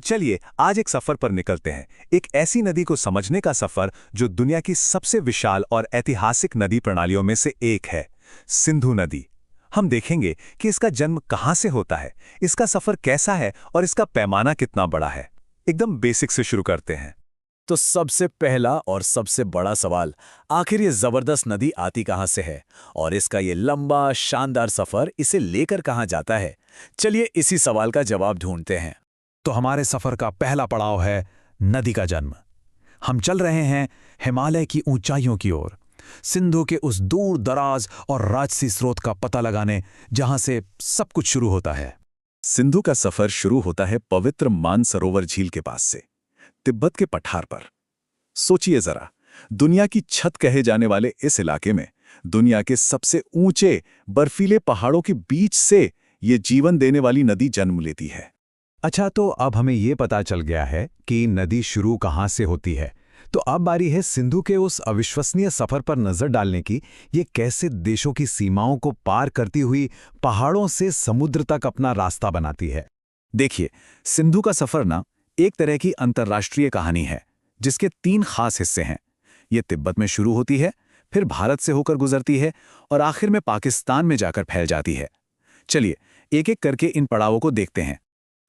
चलिए आज एक सफर पर निकलते हैं, एक ऐसी नदी को समझने का सफर जो दुनिया की सबसे विशाल और ऐतिहासिक नदी प्रणालियों में से एक है, सिंधु नदी। हम देखेंगे कि इसका जन्म कहां से होता है, इसका सफर कैसा है और इसका पैमाना कितना बड़ा है। एकदम बेसिक से शुरू करते हैं। तो सबसे पहला और सबसे बड़ा सवाल, आखिर ये जबरदस्त नदी आती कहां से है और इसका ये लंबा शानदार सफर इसे लेकर कहां जाता है। चलिए इसी सवाल का जवाब ढूंढते हैं। तो हमारे सफर का पहला पड़ाव है नदी का जन्म। हम चल रहे हैं हिमालय की ऊंचाइयों की ओर, सिंधु के उस दूर दराज और राजसी स्रोत का पता लगाने जहां से सब कुछ शुरू होता है। सिंधु का सफर शुरू होता है पवित्र मानसरोवर झील के पास से, तिब्बत के पठार पर। सोचिए जरा, दुनिया की छत कहे जाने वाले इस इलाके में दुनिया के सबसे ऊंचे बर्फीले पहाड़ों के बीच से ये जीवन देने वाली नदी जन्म लेती है। अच्छा, तो अब हमें ये पता चल गया है कि नदी शुरू कहां से होती है। तो अब बारी है सिंधु के उस अविश्वसनीय सफर पर नजर डालने की। ये कैसे देशों की सीमाओं को पार करती हुई पहाड़ों से समुद्र तक अपना रास्ता बनाती है। देखिए, सिंधु का सफर ना एक तरह की अंतर्राष्ट्रीय कहानी है जिसके 3 खास हिस्से हैं। ये तिब्बत में शुरू होती है, फिर भारत से होकर गुजरती है और आखिर में पाकिस्तान में जाकर फैल जाती है। चलिए एक एक करके इन पड़ावों को देखते हैं।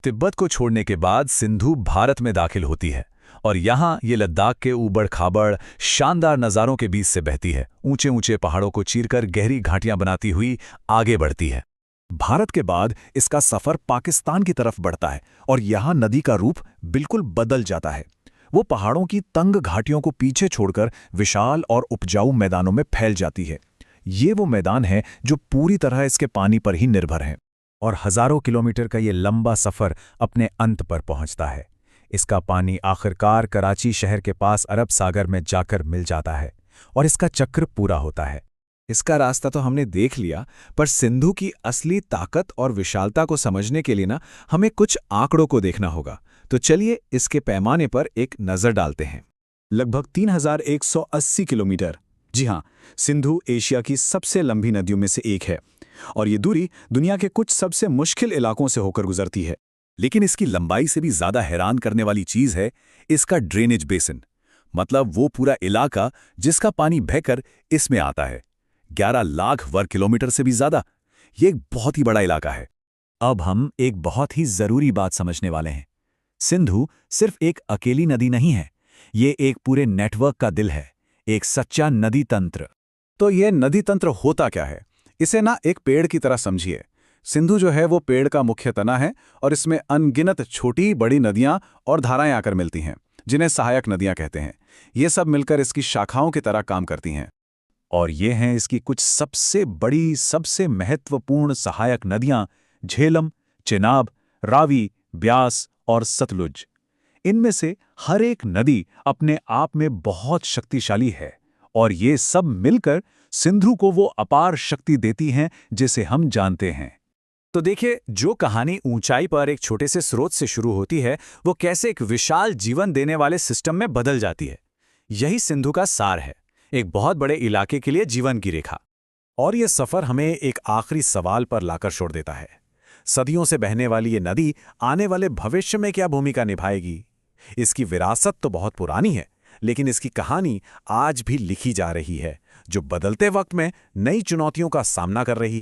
तिब्बत को छोड़ने के बाद सिंधु भारत में दाखिल होती है और यहाँ ये लद्दाख के ऊबड़ खाबड़ शानदार नज़ारों के बीच से बहती है, ऊंचे ऊंचे पहाड़ों को चीरकर गहरी घाटियां बनाती हुई आगे बढ़ती है। भारत के बाद इसका सफर पाकिस्तान की तरफ बढ़ता है और यहाँ नदी का रूप बिल्कुल बदल जाता है। वो पहाड़ों की तंग घाटियों को पीछे छोड़कर विशाल और उपजाऊ मैदानों में फैल जाती है। ये वो मैदान है जो पूरी तरह इसके पानी पर ही निर्भर है। और हजारों किलोमीटर का ये लंबा सफर अपने अंत पर पहुंचता है। इसका पानी आखिरकार कराची शहर के पास अरब सागर में जाकर मिल जाता है और इसका चक्र पूरा होता है। इसका रास्ता तो हमने देख लिया, पर सिंधु की असली ताकत और विशालता को समझने के लिए ना हमें कुछ आंकड़ों को देखना होगा। तो चलिए इसके पैमाने पर एक नज़र डालते हैं। लगभग 3180 किलोमीटर। जी हाँ, सिंधु एशिया की सबसे लंबी नदियों में से एक है और ये दूरी दुनिया के कुछ सबसे मुश्किल इलाकों से होकर गुजरती है। लेकिन इसकी लंबाई से भी ज्यादा हैरान करने वाली चीज है इसका ड्रेनेज बेसिन, मतलब वो पूरा इलाका जिसका पानी बहकर इसमें आता है। 11 लाख वर्ग किलोमीटर से भी ज्यादा। ये एक बहुत ही बड़ा इलाका है। अब हम एक बहुत ही जरूरी बात समझने वाले हैं। सिंधु सिर्फ एक अकेली नदी नहीं है, ये एक पूरे नेटवर्क का दिल है, एक सच्चा नदी तंत्र। तो ये नदी तंत्र होता क्या है? इसे ना एक पेड़ की तरह समझिए। सिंधु जो है वो पेड़ का मुख्य तना है और इसमें अनगिनत छोटी बड़ी नदियां और धाराएं आकर मिलती हैं, जिन्हें सहायक नदियां कहते हैं। ये सब मिलकर इसकी शाखाओं की तरह काम करती हैं। और ये हैं इसकी कुछ सबसे बड़ी, सबसे महत्वपूर्ण सहायक नदियां: झेलम, चिनाब, रावी, ब्यास और सतलुज। इनमें से हर एक नदी अपने आप में बहुत शक्तिशाली है और ये सब मिलकर सिंधु को वो अपार शक्ति देती हैं जिसे हम जानते हैं। तो देखिए, जो कहानी ऊंचाई पर एक छोटे से स्रोत से शुरू होती है, वो कैसे एक विशाल जीवन देने वाले सिस्टम में बदल जाती है। यही सिंधु का सार है, एक बहुत बड़े इलाके के लिए जीवन की रेखा। और ये सफर हमें एक आखिरी सवाल पर लाकर छोड़ देता है। सदियों से बहने वाली ये नदी आने वाले भविष्य में क्या भूमिका निभाएगी? इसकी विरासत तो बहुत पुरानी है, लेकिन इसकी कहानी आज भी लिखी जा रही है, जो बदलते वक्त में नई चुनौतियों का सामना कर रही है।